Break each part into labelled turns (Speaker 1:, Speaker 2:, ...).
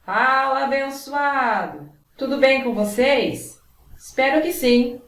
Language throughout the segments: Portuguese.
Speaker 1: Fala, abençoado! Tudo bem com vocês? Espero que sim!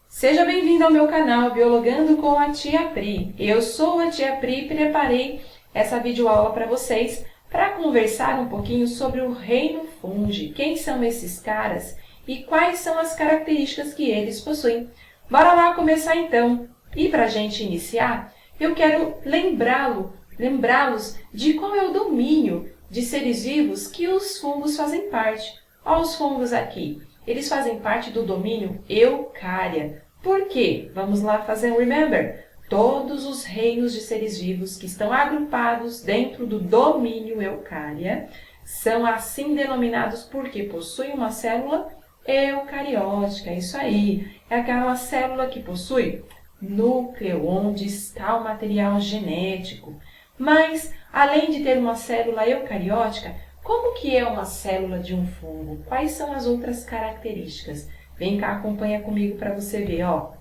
Speaker 1: Seja bem-vindo ao meu canal Biologando com a Tia Pri. Eu sou a Tia Pri e preparei essa videoaula para vocês para conversar um pouquinho sobre o reino fungi. Quem são esses caras e quais são as características que eles possuem? Bora lá começar então! E para a gente iniciar, eu quero lembrá-los de qual é o domínio de seres vivos que os fungos fazem parte. Olha os fungos aqui. Eles fazem parte do domínio Eukarya. Por quê? Vamos lá fazer um remember. Todos os reinos de seres vivos que estão agrupados dentro do domínio Eukarya são assim denominados porque possuem uma célula eucariótica. Isso aí. É aquela célula que possui núcleo, onde está o material genético. Mas, além de ter uma célula eucariótica, como que é uma célula de um fungo? Quais são as outras características? Vem cá, acompanha comigo para você ver. Ó.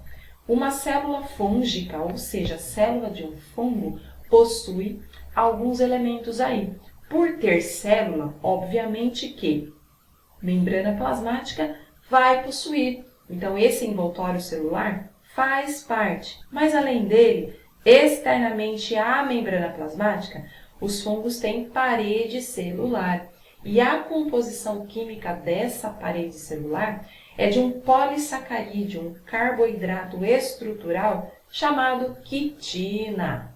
Speaker 1: Uma célula fúngica, ou seja, a célula de um fungo, possui alguns elementos aí. Por ter célula, obviamente que membrana plasmática vai possuir. Então, esse envoltório celular faz parte, mas além dele, externamente à membrana plasmática, os fungos têm parede celular. E a composição química dessa parede celular é de um polissacarídeo, um carboidrato estrutural chamado quitina.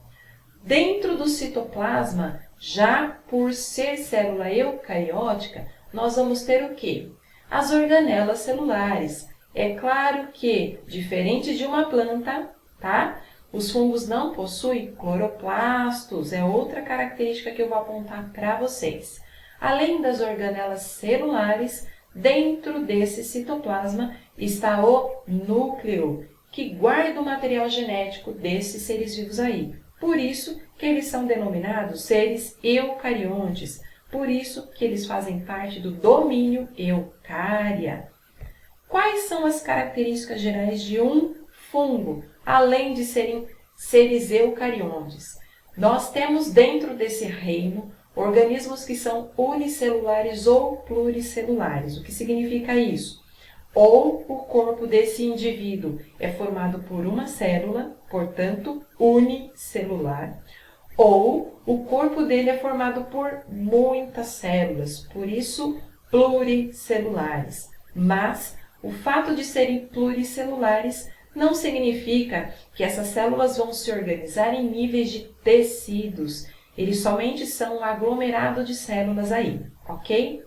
Speaker 1: Dentro do citoplasma, já por ser célula eucariótica, nós vamos ter o quê? As organelas celulares. É claro que, diferente de uma planta, tá? Os fungos não possuem cloroplastos, é outra característica que eu vou apontar para vocês. Além das organelas celulares, dentro desse citoplasma está o núcleo, que guarda o material genético desses seres vivos aí. Por isso que eles são denominados seres eucariontes, por isso que eles fazem parte do domínio Eukarya. Quais são as características gerais de um fungo, além de serem seres eucariontes? Nós temos dentro desse reino organismos que são unicelulares ou pluricelulares. O que significa isso? Ou o corpo desse indivíduo é formado por uma célula, portanto, unicelular, ou o corpo dele é formado por muitas células, por isso, pluricelulares. Mas o fato de serem pluricelulares não significa que essas células vão se organizar em níveis de tecidos. Eles somente são um aglomerado de células aí, ok?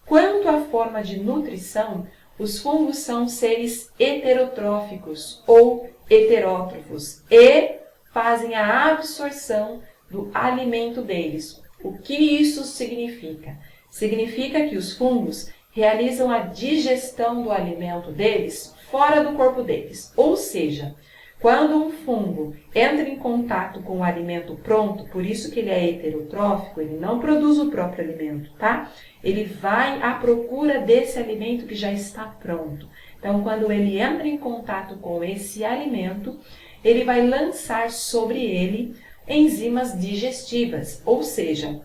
Speaker 1: Quanto à forma de nutrição, os fungos são seres heterotróficos ou heterótrofos e fazem a absorção do alimento deles. O que isso significa? Significa que os fungos realizam a digestão do alimento deles fora do corpo deles. Ou seja, quando um fungo entra em contato com o alimento pronto, por isso que ele é heterotrófico, ele não produz o próprio alimento, tá? Ele vai à procura desse alimento que já está pronto. Então, quando ele entra em contato com esse alimento, ele vai lançar sobre ele enzimas digestivas, ou seja,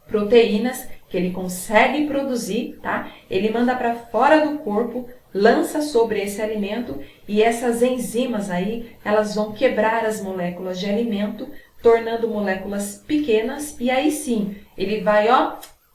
Speaker 1: proteínas que ele consegue produzir, tá? Ele manda para fora do corpo, lança sobre esse alimento e essas enzimas aí, elas vão quebrar as moléculas de alimento, tornando moléculas pequenas e aí sim, ele vai,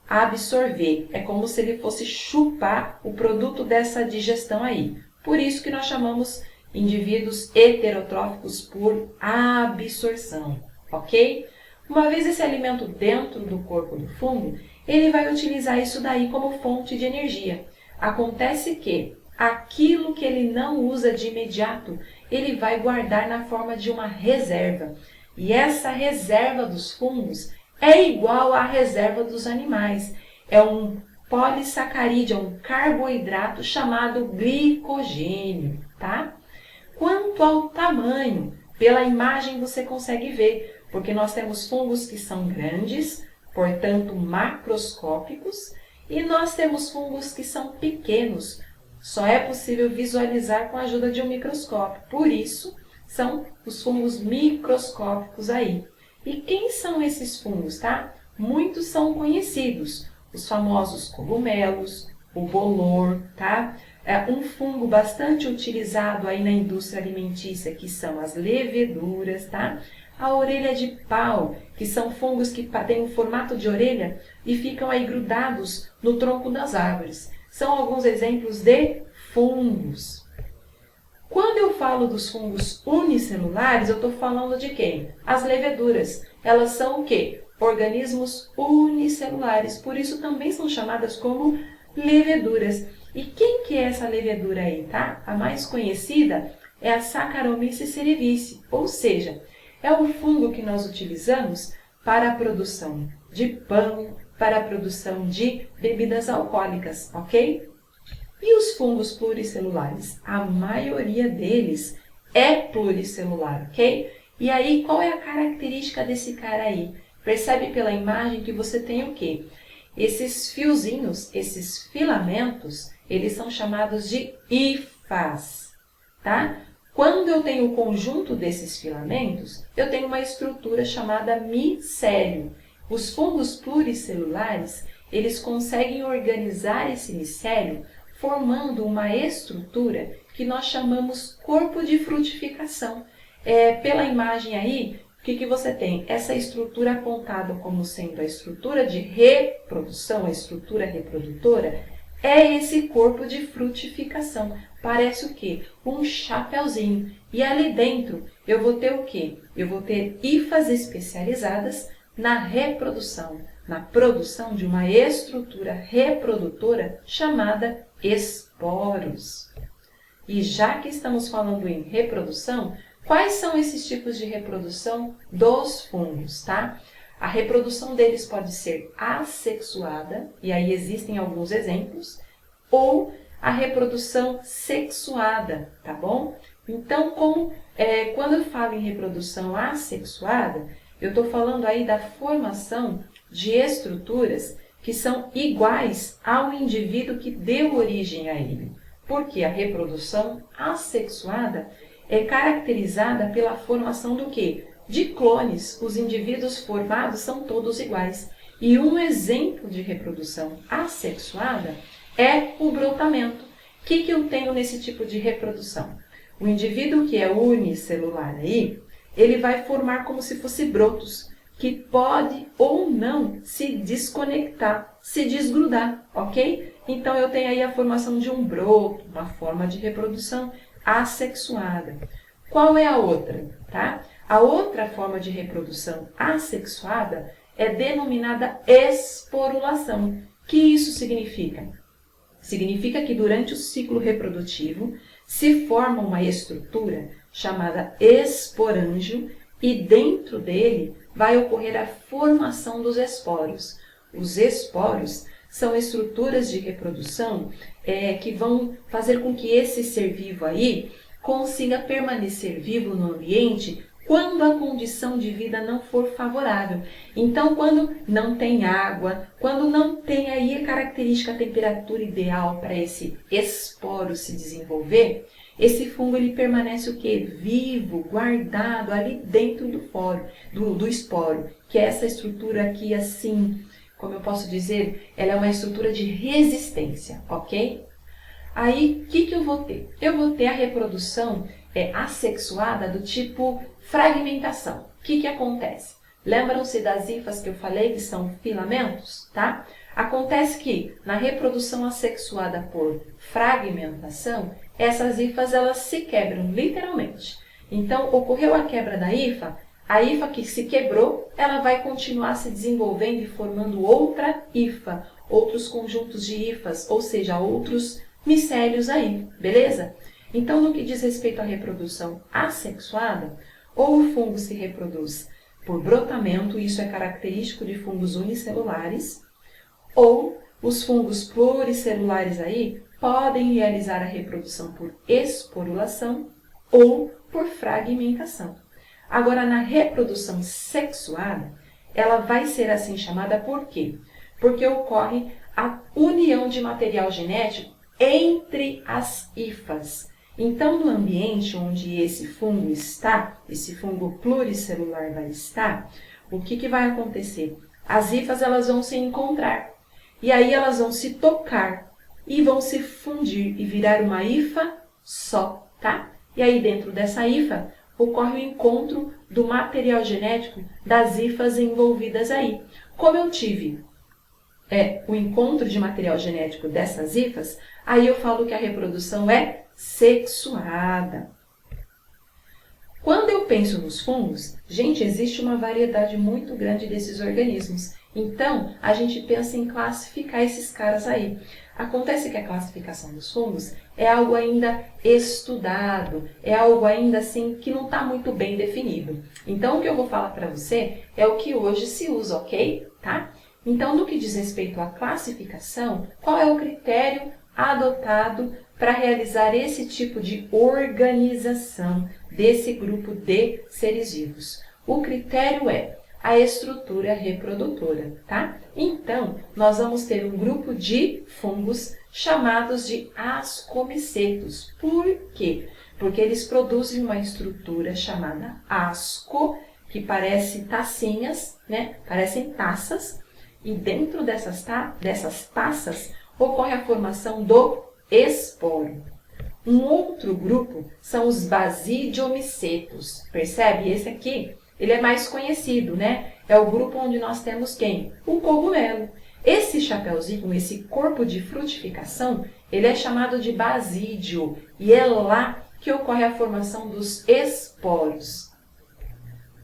Speaker 1: absorver. É como se ele fosse chupar o produto dessa digestão aí. Por isso que nós chamamos indivíduos heterotróficos por absorção, ok? Uma vez esse alimento dentro do corpo do fungo, ele vai utilizar isso daí como fonte de energia. Acontece que aquilo que ele não usa de imediato, ele vai guardar na forma de uma reserva. E essa reserva dos fungos é igual à reserva dos animais. É um polissacarídeo, é um carboidrato chamado glicogênio, tá? Quanto ao tamanho, pela imagem você consegue ver, porque nós temos fungos que são grandes, portanto macroscópicos, e nós temos fungos que são pequenos, só é possível visualizar com a ajuda de um microscópio. Por isso, são os fungos microscópicos aí. E quem são esses fungos, tá? Muitos são conhecidos, os famosos cogumelos, o bolor, tá? Um fungo bastante utilizado aí na indústria alimentícia, que são as leveduras, tá? A orelha de pau, que são fungos que têm o formato de orelha e ficam aí grudados no tronco das árvores. São alguns exemplos de fungos. Quando eu falo dos fungos unicelulares, eu estou falando de quem? As leveduras. Elas são o quê? Organismos unicelulares, por isso também são chamadas como leveduras. E quem que é essa levedura aí, tá? A mais conhecida é a Saccharomyces cerevisiae, ou seja, é o fungo que nós utilizamos para a produção de pão, para a produção de bebidas alcoólicas, ok? E os fungos pluricelulares? A maioria deles é pluricelular, ok? E aí, qual é a característica desse cara aí? Percebe pela imagem que você tem o quê? Esses fiozinhos, esses filamentos, eles são chamados de hifas, tá? Quando eu tenho o conjunto desses filamentos, eu tenho uma estrutura chamada micélio. Os fungos pluricelulares, eles conseguem organizar esse micélio formando uma estrutura que nós chamamos corpo de frutificação. Pela imagem aí, o que você tem? Essa estrutura apontada como sendo a estrutura de reprodução, a estrutura reprodutora, é esse corpo de frutificação. Parece o quê? Um chapeuzinho. E ali dentro eu vou ter o quê? Eu vou ter hifas especializadas na reprodução, na produção de uma estrutura reprodutora chamada esporos. E já que estamos falando em reprodução, quais são esses tipos de reprodução dos fungos, tá? A reprodução deles pode ser assexuada, e aí existem alguns exemplos, ou a reprodução sexuada, tá bom? Então, quando eu falo em reprodução assexuada, eu estou falando aí da formação de estruturas que são iguais ao indivíduo que deu origem a ele. Porque a reprodução assexuada é caracterizada pela formação do quê? De clones. Os indivíduos formados são todos iguais. E um exemplo de reprodução assexuada é o brotamento. O que eu tenho nesse tipo de reprodução? O indivíduo que é unicelular aí, ele vai formar como se fosse brotos, que pode ou não se desconectar, se desgrudar, ok? Então, eu tenho aí a formação de um broto, uma forma de reprodução assexuada. Qual é a outra? Tá? A outra forma de reprodução assexuada é denominada esporulação. O que isso significa? Significa que durante o ciclo reprodutivo se forma uma estrutura chamada esporângio e dentro dele vai ocorrer a formação dos esporos. Os esporos são estruturas de reprodução que vão fazer com que esse ser vivo aí consiga permanecer vivo no ambiente quando a condição de vida não for favorável. Então, quando não tem água, quando não tem aí a característica, a temperatura ideal para esse esporo se desenvolver, esse fungo ele permanece o quê? Vivo, guardado ali dentro do esporo, que é essa estrutura aqui assim, como eu posso dizer, ela é uma estrutura de resistência, ok? Aí, o que eu vou ter? Eu vou ter a reprodução assexuada do tipo fragmentação. O que acontece? Lembram-se das hifas que eu falei, que são filamentos, tá? Acontece que na reprodução assexuada por fragmentação, essas hifas elas se quebram literalmente. Então, ocorreu a quebra da hifa, a hifa que se quebrou, ela vai continuar se desenvolvendo e formando outra hifa, outros conjuntos de hifas, ou seja, outros micélios aí, beleza? Então, no que diz respeito à reprodução assexuada, ou o fungo se reproduz por brotamento, isso é característico de fungos unicelulares, ou os fungos pluricelulares aí podem realizar a reprodução por esporulação ou por fragmentação. Agora, na reprodução sexuada, ela vai ser assim chamada por quê? Porque ocorre a união de material genético entre as hifas. Então, no ambiente onde esse fungo está, esse fungo pluricelular vai estar, o que vai acontecer? As hifas elas vão se encontrar. e aí elas vão se tocar e vão se fundir e virar uma hifa só, tá? E aí dentro dessa hifa ocorre o encontro do material genético das hifas envolvidas aí. Como eu tive o encontro de material genético dessas hifas, aí eu falo que a reprodução é sexuada. Quando eu penso nos fungos, gente, existe uma variedade muito grande desses organismos. Então, a gente pensa em classificar esses caras aí. Acontece que a classificação dos fungos é algo ainda estudado, é algo ainda assim que não está muito bem definido. Então, o que eu vou falar para você é o que hoje se usa, ok? Tá? Então, no que diz respeito à classificação, qual é o critério adotado para realizar esse tipo de organização desse grupo de seres vivos? O critério é a estrutura reprodutora, tá? Então, nós vamos ter um grupo de fungos chamados de ascomicetos. Por quê? Porque eles produzem uma estrutura chamada asco, que parece tacinhas, né? Parecem taças, e dentro dessas taças ocorre a formação do esporo. Um outro grupo são os basidiomicetos. Percebe? Esse aqui, ele é mais conhecido, né? É o grupo onde nós temos quem? O cogumelo. Esse chapeuzinho, esse corpo de frutificação, ele é chamado de basídio. E é lá que ocorre a formação dos esporos.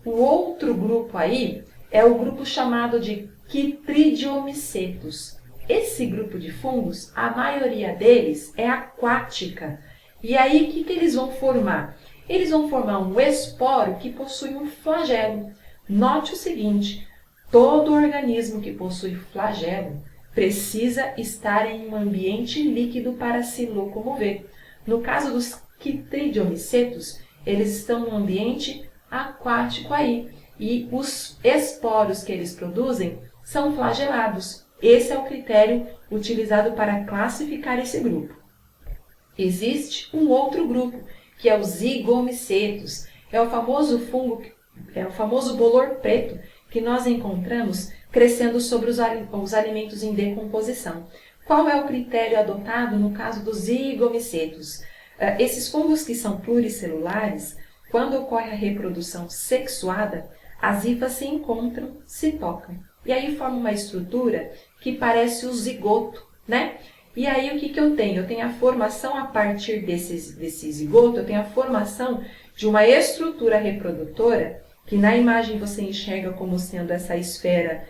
Speaker 1: O outro grupo aí é o grupo chamado de quitridiomicetos. Esse grupo de fungos, a maioria deles é aquática. E aí, o que eles vão formar? Eles vão formar um esporo que possui um flagelo. Note o seguinte, todo organismo que possui flagelo precisa estar em um ambiente líquido para se locomover. No caso dos quitridiomicetos, eles estão no ambiente aquático aí. E os esporos que eles produzem são flagelados. Esse é o critério utilizado para classificar esse grupo. Existe um outro grupo, que é os zigomicetos. É o famoso fungo, é o famoso bolor preto que nós encontramos crescendo sobre os alimentos em decomposição. Qual é o critério adotado no caso dos zigomicetos? Esses fungos que são pluricelulares, quando ocorre a reprodução sexuada, as hifas se encontram, se tocam. E aí forma uma estrutura que parece o zigoto, né? E aí o que eu tenho? Eu tenho a formação a partir desse zigoto, eu tenho a formação de uma estrutura reprodutora, que na imagem você enxerga como sendo essa esfera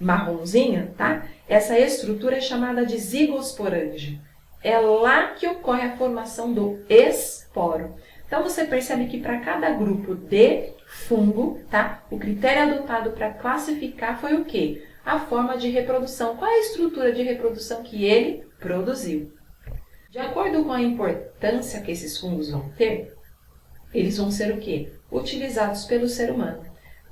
Speaker 1: marronzinha, tá? Essa estrutura é chamada de zigosporângia. É lá que ocorre a formação do esporo. Então, você percebe que para cada grupo de fungo, tá? O critério adotado para classificar foi o quê? A forma de reprodução. Qual é a estrutura de reprodução que ele produziu? De acordo com a importância que esses fungos vão ter, eles vão ser o quê? Utilizados pelo ser humano.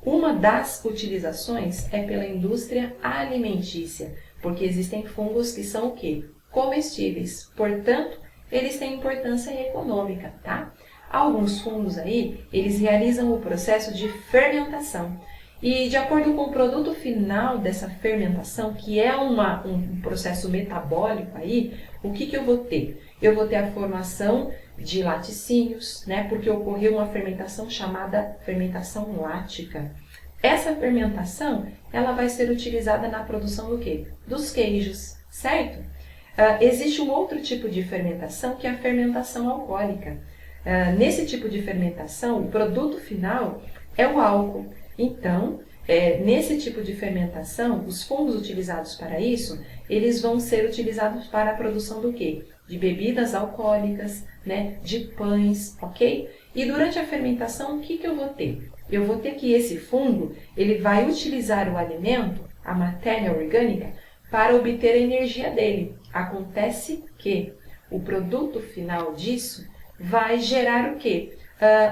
Speaker 1: Uma das utilizações é pela indústria alimentícia, porque existem fungos que são o quê? Comestíveis. Portanto, eles têm importância econômica, tá? Alguns fungos aí, eles realizam o processo de fermentação. E de acordo com o produto final dessa fermentação, que é um processo metabólico aí, o que eu vou ter? Eu vou ter a formação de laticínios, né? Porque ocorreu uma fermentação chamada fermentação lática. Essa fermentação, ela vai ser utilizada na produção do quê? Dos queijos, certo? Existe um outro tipo de fermentação, que é a fermentação alcoólica. Nesse tipo de fermentação, o produto final é o álcool. Então, nesse tipo de fermentação, os fungos utilizados para isso, eles vão ser utilizados para a produção do quê? De bebidas alcoólicas, né? De pães, ok? E durante a fermentação, o que eu vou ter? Eu vou ter que esse fungo, ele vai utilizar o alimento, a matéria orgânica, para obter a energia dele. Acontece que o produto final disso vai gerar o quê?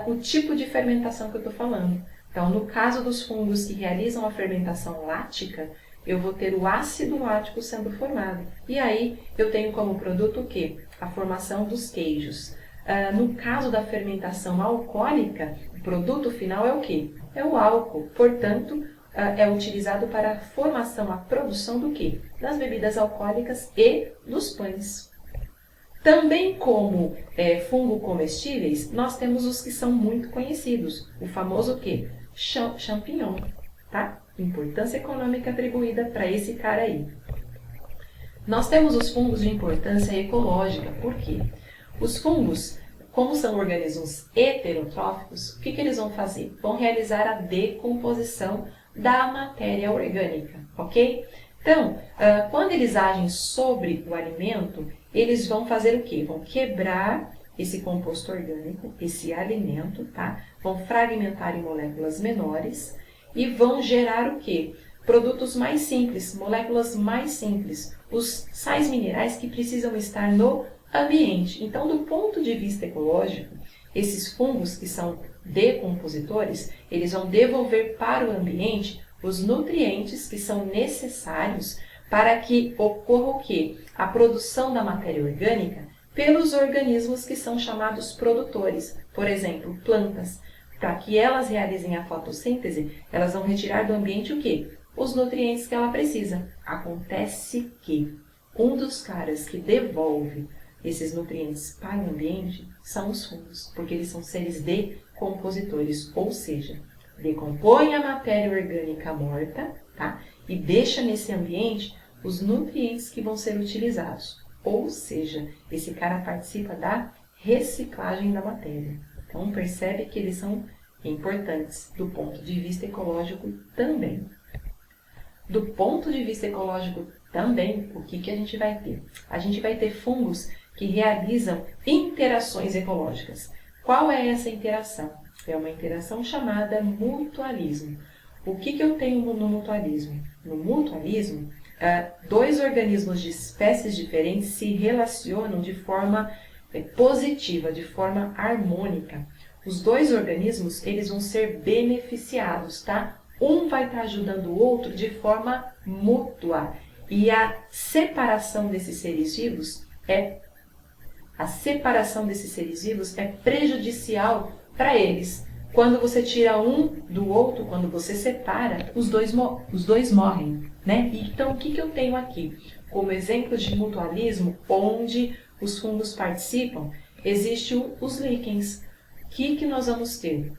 Speaker 1: O tipo de fermentação que eu estou falando. Então, no caso dos fungos que realizam a fermentação lática, eu vou ter o ácido lático sendo formado. E aí, eu tenho como produto o quê? A formação dos queijos. No caso da fermentação alcoólica, o produto final é o quê? É o álcool. Portanto, é utilizado para a formação, a produção do quê? Das bebidas alcoólicas e dos pães. Também como fungo comestíveis, nós temos os que são muito conhecidos. O famoso o quê? Champignon, tá? Importância econômica atribuída para esse cara aí. Nós temos os fungos de importância ecológica. Por quê? Os fungos, como são organismos heterotróficos, o que eles vão fazer? Vão realizar a decomposição da matéria orgânica, ok? Então, quando eles agem sobre o alimento, eles vão fazer o quê? Vão quebrar esse composto orgânico, esse alimento, tá? Vão fragmentar em moléculas menores e vão gerar o quê? Produtos mais simples, moléculas mais simples, os sais minerais que precisam estar no ambiente. Então, do ponto de vista ecológico, esses fungos que são decompositores, eles vão devolver para o ambiente os nutrientes que são necessários para que ocorra o quê? A produção da matéria orgânica pelos organismos que são chamados produtores, por exemplo, plantas. Para que elas realizem a fotossíntese, elas vão retirar do ambiente o quê? Os nutrientes que ela precisa. Acontece que um dos caras que devolve esses nutrientes para o ambiente são os fungos, porque eles são seres decompositores, ou seja, decompõe a matéria orgânica morta, tá? E deixa nesse ambiente os nutrientes que vão ser utilizados. Ou seja, esse cara participa da reciclagem da matéria. Então, percebe que eles são importantes do ponto de vista ecológico também. Do ponto de vista ecológico também, o que a gente vai ter? A gente vai ter fungos que realizam interações ecológicas. Qual é essa interação? É uma interação chamada mutualismo. O que eu tenho no mutualismo? No mutualismo, dois organismos de espécies diferentes se relacionam de forma positiva, de forma harmônica. Os dois organismos, eles vão ser beneficiados, tá? Um vai estar ajudando o outro de forma mútua. E a separação desses seres vivos é prejudicial para eles. Quando você tira um do outro, quando você separa, os dois morrem, né? Então, o que eu tenho aqui? Como exemplo de mutualismo, onde os fungos participam, existem os líquens. O que nós vamos ter?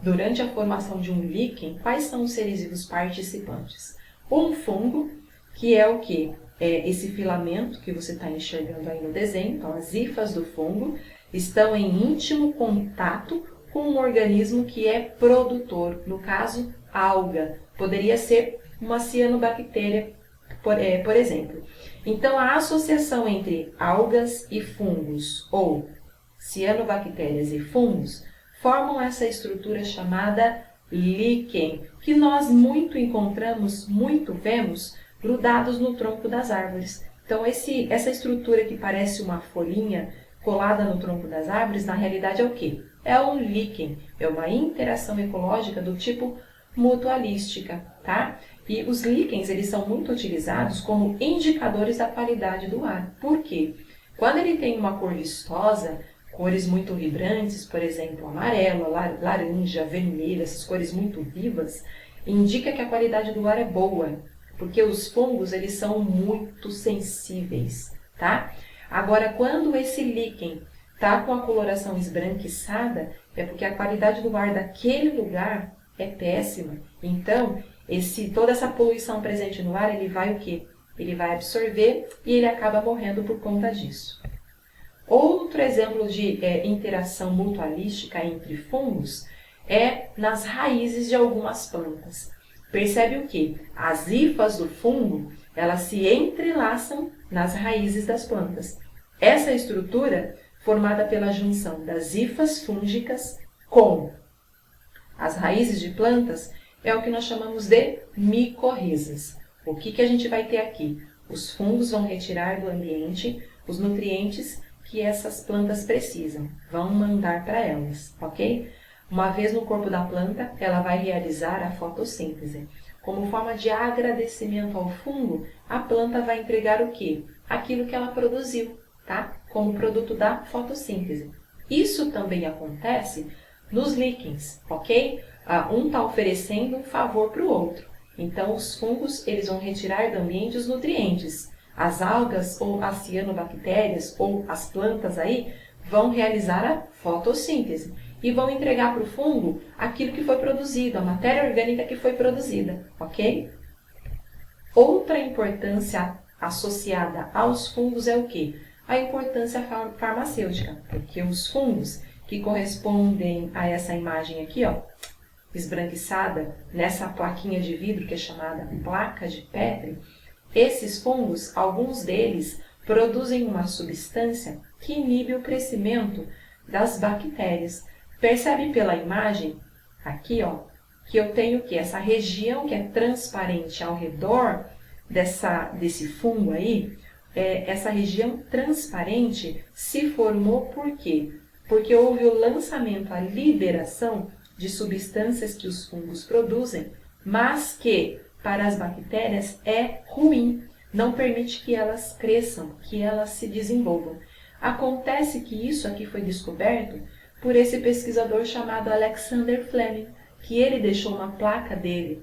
Speaker 1: Durante a formação de um líquen, quais são os seres vivos participantes? Um fungo, que é o quê? É esse filamento que você está enxergando aí no desenho. Então, as hifas do fungo estão em íntimo contato com um organismo que é produtor, no caso, alga. Poderia ser uma cianobactéria, por exemplo. Então, a associação entre algas e fungos, ou cianobactérias e fungos, formam essa estrutura chamada líquen, que nós muito encontramos, muito vemos, grudados no tronco das árvores. Então, essa estrutura que parece uma folhinha colada no tronco das árvores, na realidade é o quê? É um líquen, é uma interação ecológica do tipo mutualística, tá? E os líquens, eles são muito utilizados como indicadores da qualidade do ar. Por quê? Quando ele tem uma cor vistosa, cores muito vibrantes, por exemplo, amarelo, laranja, vermelho, essas cores muito vivas, indica que a qualidade do ar é boa, porque os fungos, eles são muito sensíveis, tá? Agora, quando esse líquen está com a coloração esbranquiçada, é porque a qualidade do ar daquele lugar é péssima. Então, toda essa poluição presente no ar, ele vai o quê? Ele vai absorver e ele acaba morrendo por conta disso. Outro exemplo de interação mutualística entre fungos é nas raízes de algumas plantas. Percebe o quê? As hifas do fungo, elas se entrelaçam nas raízes das plantas. Essa estrutura, formada pela junção das hifas fúngicas com as raízes de plantas, é o que nós chamamos de micorrizas. O que a gente vai ter aqui? Os fungos vão retirar do ambiente os nutrientes que essas plantas precisam, vão mandar para elas, ok? Uma vez no corpo da planta, ela vai realizar a fotossíntese. Como forma de agradecimento ao fungo, a planta vai entregar o quê? Aquilo que ela produziu, tá? Como produto da fotossíntese. Isso também acontece nos líquens, ok? um está oferecendo um favor para o outro. Então, os fungos eles vão retirar do ambiente os nutrientes. As algas ou as cianobactérias ou as plantas aí vão realizar a fotossíntese e vão entregar para o fungo aquilo que foi produzido, a matéria orgânica que foi produzida, ok? Outra importância associada aos fungos é o quê? A importância farmacêutica, porque os fungos que correspondem a essa imagem aqui, ó, esbranquiçada, nessa plaquinha de vidro que é chamada placa de Petri, esses fungos, alguns deles, produzem uma substância que inibe o crescimento das bactérias. Percebe pela imagem, aqui, ó, que eu tenho que essa região que é transparente ao redor desse fungo aí, essa região transparente se formou por quê? Porque houve o lançamento, a liberação de substâncias que os fungos produzem, mas que para as bactérias é ruim, não permite que elas cresçam, que elas se desenvolvam. Acontece que isso aqui foi descoberto por esse pesquisador chamado Alexander Fleming, que ele deixou uma placa dele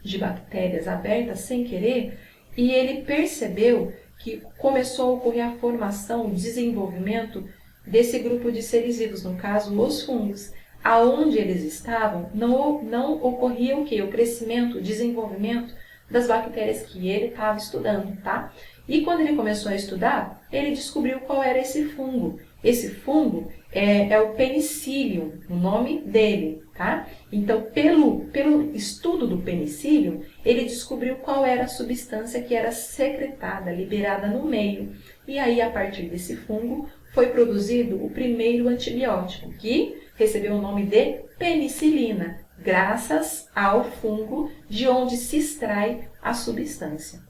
Speaker 1: de bactérias aberta sem querer e ele percebeu que começou a ocorrer a formação, o desenvolvimento desse grupo de seres vivos, no caso os fungos. Aonde eles estavam, não ocorria o quê? O crescimento, o desenvolvimento das bactérias que ele estava estudando, tá? E quando ele começou a estudar, ele descobriu qual era esse fungo. Esse fungo é o Penicillium, o nome dele, tá? Então, pelo estudo do Penicillium, ele descobriu qual era a substância que era secretada, liberada no meio. E aí, a partir desse fungo, foi produzido o primeiro antibiótico, que recebeu o nome de penicilina, graças ao fungo de onde se extrai a substância.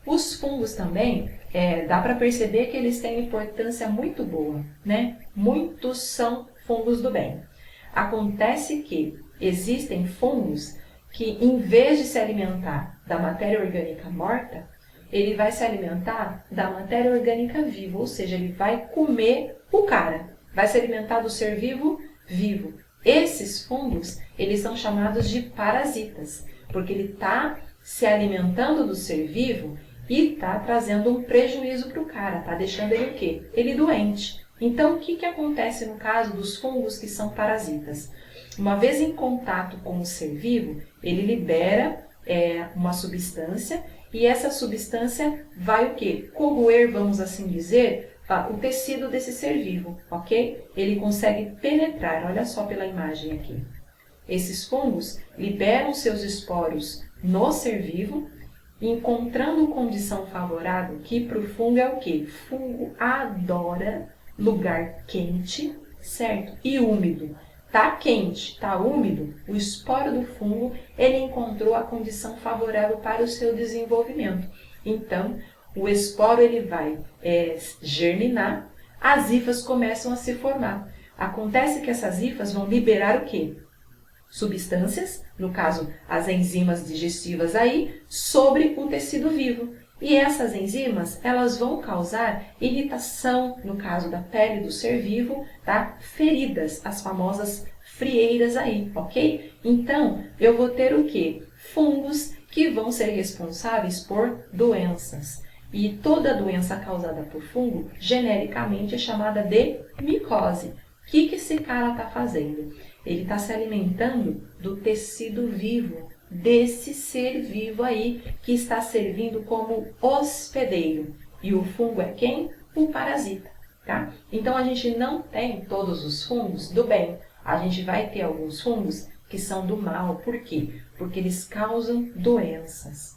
Speaker 1: Os fungos também, dá para perceber que eles têm importância muito boa, né? Muitos são fungos do bem. Acontece que existem fungos que, em vez de se alimentar da matéria orgânica morta, ele vai se alimentar da matéria orgânica viva, ou seja, ele vai comer o cara, vai se alimentar do ser vivo vivo. Esses fungos, eles são chamados de parasitas, porque ele está se alimentando do ser vivo e está trazendo um prejuízo para o cara, está deixando ele o quê? Ele doente. Então, o que acontece no caso dos fungos que são parasitas? Uma vez em contato com o ser vivo, ele libera uma substância e essa substância vai o quê? Corroer, vamos assim dizer, o tecido desse ser vivo, ok? Ele consegue penetrar, olha só pela imagem aqui. Esses fungos liberam seus esporos no ser vivo, encontrando condição favorável, que para o fungo é o quê? Fungo adora lugar quente, certo? E úmido. Tá quente, tá úmido, o esporo do fungo, ele encontrou a condição favorável para o seu desenvolvimento. Então, o esporo ele vai germinar, as hifas começam a se formar. Acontece que essas hifas vão liberar o quê? Substâncias, no caso as enzimas digestivas aí, sobre o tecido vivo. E essas enzimas, elas vão causar irritação, no caso da pele do ser vivo, tá? Feridas, as famosas frieiras aí, ok? Então, eu vou ter o quê? Fungos que vão ser responsáveis por doenças. E toda doença causada por fungo, genericamente, é chamada de micose. O que esse cara está fazendo? Ele está se alimentando do tecido vivo, desse ser vivo aí, que está servindo como hospedeiro. E o fungo é quem? O parasita, tá? Então, a gente não tem todos os fungos do bem. A gente vai ter alguns fungos que são do mal. Por quê? Porque eles causam doenças.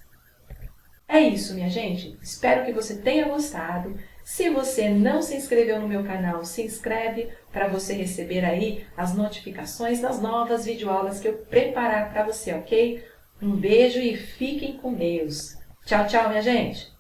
Speaker 1: É isso, minha gente. Espero que você tenha gostado. Se você não se inscreveu no meu canal, se inscreve para você receber aí as notificações das novas videoaulas que eu preparar para você, ok? Um beijo e fiquem com Deus. Tchau, tchau, minha gente!